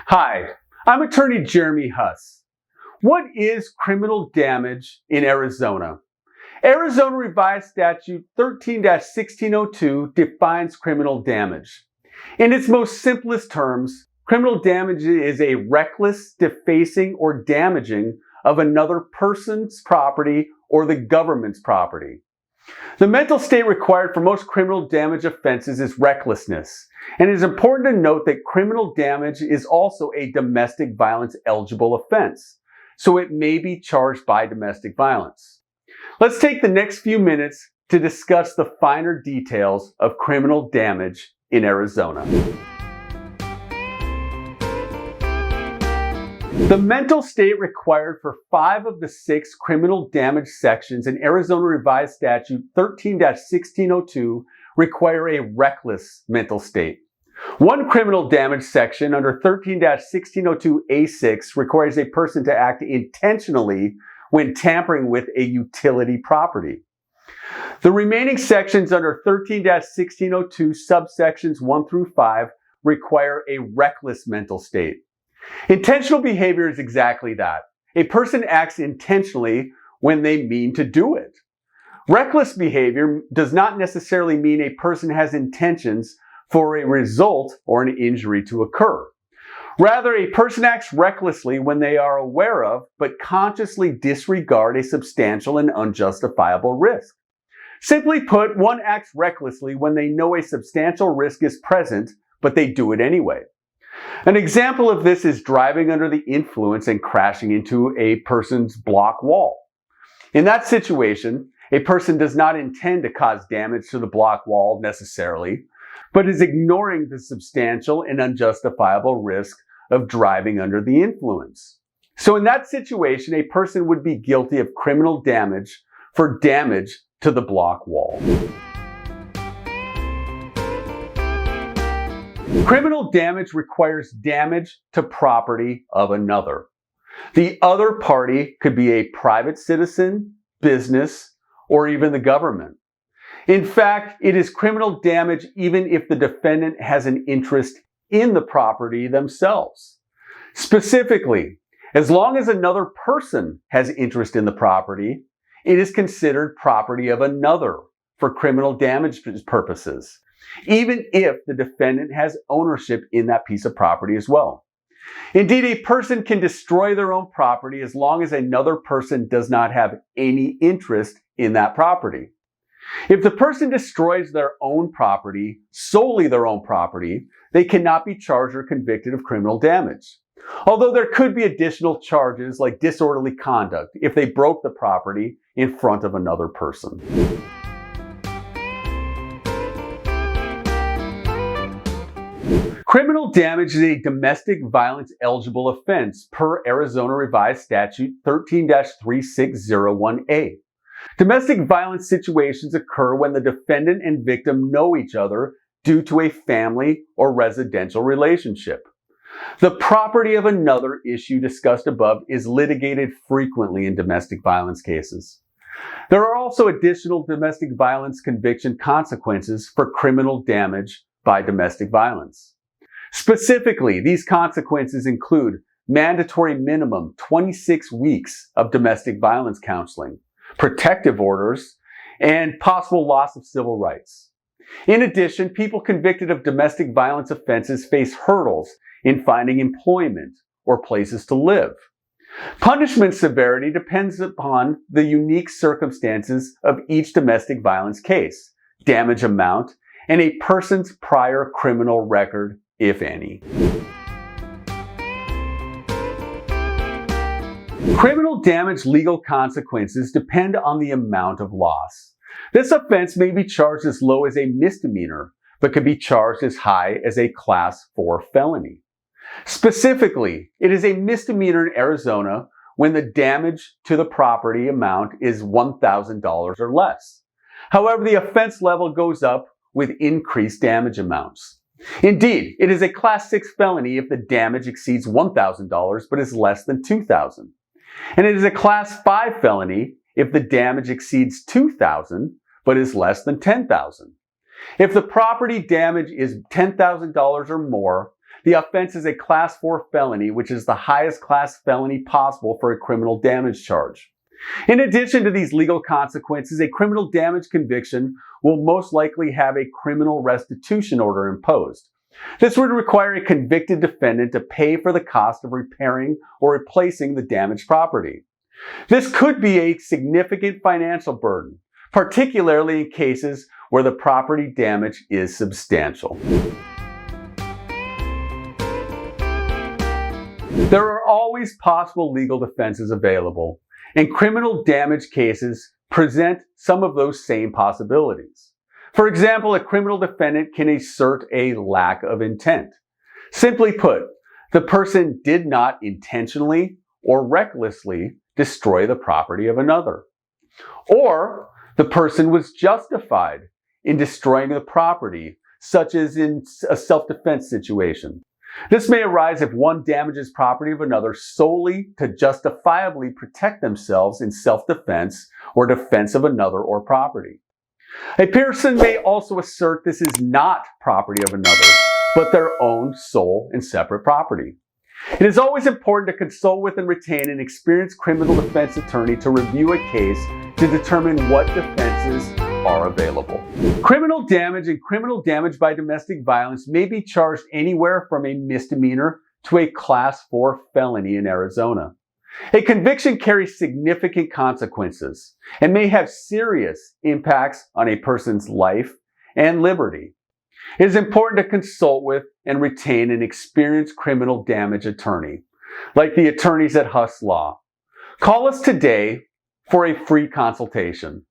Hi, I'm attorney Jeremy Huss. What is criminal damage in Arizona? Arizona Revised Statute 13-1602 defines criminal damage. In its most simplest terms, criminal damage is a reckless, defacing, or damaging of another person's property or the government's property. The mental state required for most criminal damage offenses is recklessness, and it is important to note that criminal damage is also a domestic violence eligible offense, so it may be charged by domestic violence. Let's take the next few minutes to discuss the finer details of criminal damage in Arizona. The mental state required for 5 of the 6 criminal damage sections in Arizona Revised Statute 13-1602 require a reckless mental state. One criminal damage section under 13-1602A6 requires a person to act intentionally when tampering with a utility property. The remaining sections under 13-1602 subsections 1 through 5 require a reckless mental state. Intentional behavior is exactly that. A person acts intentionally when they mean to do it. Reckless behavior does not necessarily mean a person has intentions for a result or an injury to occur. Rather, a person acts recklessly when they are aware of but consciously disregard a substantial and unjustifiable risk. Simply put, one acts recklessly when they know a substantial risk is present, but they do it anyway. An example of this is driving under the influence and crashing into a person's block wall. In that situation, a person does not intend to cause damage to the block wall necessarily, but is ignoring the substantial and unjustifiable risk of driving under the influence. So in that situation, a person would be guilty of criminal damage for damage to the block wall. Criminal damage requires damage to property of another. The other party could be a private citizen, business, or even the government. In fact, it is criminal damage even if the defendant has an interest in the property themselves. Specifically, as long as another person has interest in the property, it is considered property of another for criminal damage purposes, even if the defendant has ownership in that piece of property as well. Indeed, a person can destroy their own property as long as another person does not have any interest in that property. If the person destroys their own property, solely their own property, they cannot be charged or convicted of criminal damage. Although there could be additional charges like disorderly conduct if they broke the property in front of another person. Criminal damage is a domestic violence eligible offense per Arizona Revised Statute 13-3601A. Domestic violence situations occur when the defendant and victim know each other due to a family or residential relationship. The property of another issue discussed above is litigated frequently in domestic violence cases. There are also additional domestic violence conviction consequences for criminal damage by domestic violence. Specifically, these consequences include mandatory minimum 26 weeks of domestic violence counseling, protective orders, and possible loss of civil rights. In addition, people convicted of domestic violence offenses face hurdles in finding employment or places to live. Punishment severity depends upon the unique circumstances of each domestic violence case, damage amount, and a person's prior criminal record, if any. Criminal damage legal consequences depend on the amount of loss. This offense may be charged as low as a misdemeanor, but could be charged as high as a Class 4 felony. Specifically, it is a misdemeanor in Arizona when the damage to the property amount is $1,000 or less. However, the offense level goes up with increased damage amounts. Indeed, it is a Class 6 felony if the damage exceeds $1,000 but is less than $2,000. And it is a Class 5 felony if the damage exceeds $2,000 but is less than $10,000. If the property damage is $10,000 or more, the offense is a Class 4 felony, which is the highest class felony possible for a criminal damage charge. In addition to these legal consequences, a criminal damage conviction will most likely have a criminal restitution order imposed. This would require a convicted defendant to pay for the cost of repairing or replacing the damaged property. This could be a significant financial burden, particularly in cases where the property damage is substantial. There are always possible legal defenses available, and criminal damage cases present some of those same possibilities. For example, a criminal defendant can assert a lack of intent. Simply put, the person did not intentionally or recklessly destroy the property of another. Or the person was justified in destroying the property, such as in a self-defense situation. This may arise if one damages property of another solely to justifiably protect themselves in self-defense or defense of another or property. A person may also assert this is not property of another, but their own sole and separate property. It is always important to consult with and retain an experienced criminal defense attorney to review a case to determine what defenses are available. Criminal damage and criminal damage by domestic violence may be charged anywhere from a misdemeanor to a Class 4 felony in Arizona. A conviction carries significant consequences and may have serious impacts on a person's life and liberty. It is important to consult with and retain an experienced criminal damage attorney, like the attorneys at Huss Law. Call us today for a free consultation.